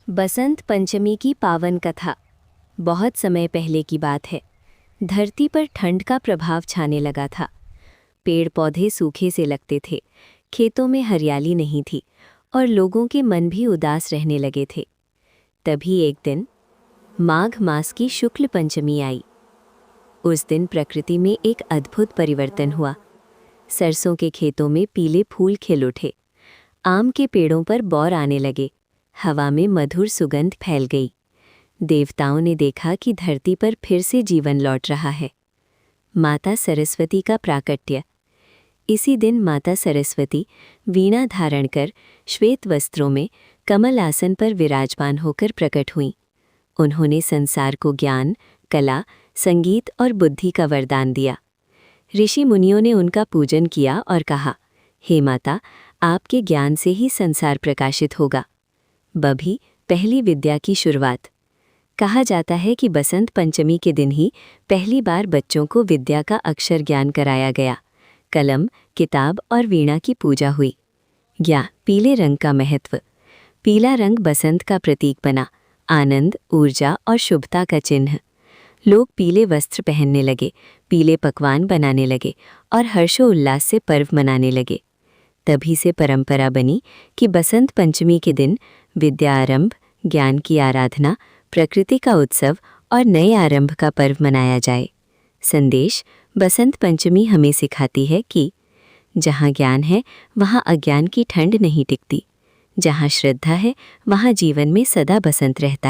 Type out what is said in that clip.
बसंत पंचमी की पावन कथा। बहुत समय पहले की बात है। धरती पर ठंड का प्रभाव छाने लगा था। पेड़ पौधे सूखे से लगते थे, खेतों में हरियाली नहीं थी और लोगों के मन भी उदास रहने लगे थे। तभी एक दिन माघ मास की शुक्ल पंचमी आई। उस दिन प्रकृति में एक अद्भुत परिवर्तन हुआ। सरसों के खेतों में पीले फूल खिल उठे, आम के पेड़ों पर बौर आने लगे, हवा में मधुर सुगंध फैल गई। देवताओं ने देखा कि धरती पर फिर से जीवन लौट रहा है। माता सरस्वती का प्राकट्य। इसी दिन माता सरस्वती वीणा धारण कर श्वेत वस्त्रों में कमल आसन पर विराजमान होकर प्रकट हुईं। उन्होंने संसार को ज्ञान, कला, संगीत और बुद्धि का वरदान दिया। ऋषि मुनियों ने उनका पूजन किया और कहा, हे माता, आपके ज्ञान से ही संसार प्रकाशित होगा। बभी पहली विद्या की शुरुआत। कहा जाता है कि बसंत पंचमी के दिन ही पहली बार बच्चों को विद्या का अक्षर ज्ञान कराया गया। कलम, किताब और वीणा की पूजा हुई। ज्ञान। पीले रंग का महत्व। पीला रंग बसंत का प्रतीक बना, आनंद, ऊर्जा और शुभता का चिन्ह। लोग पीले वस्त्र पहनने लगे, पीले पकवान बनाने लगे और हर्षोल्लास से पर्व मनाने लगे। तभी से परंपरा बनी कि बसंत पंचमी के दिन विद्या आरंभ, ज्ञान की आराधना, प्रकृति का उत्सव और नए आरंभ का पर्व मनाया जाए। संदेश। बसंत पंचमी हमें सिखाती है कि जहाँ ज्ञान है वहाँ अज्ञान की ठंड नहीं टिकती। जहाँ श्रद्धा है वहाँ जीवन में सदा बसंत रहता है।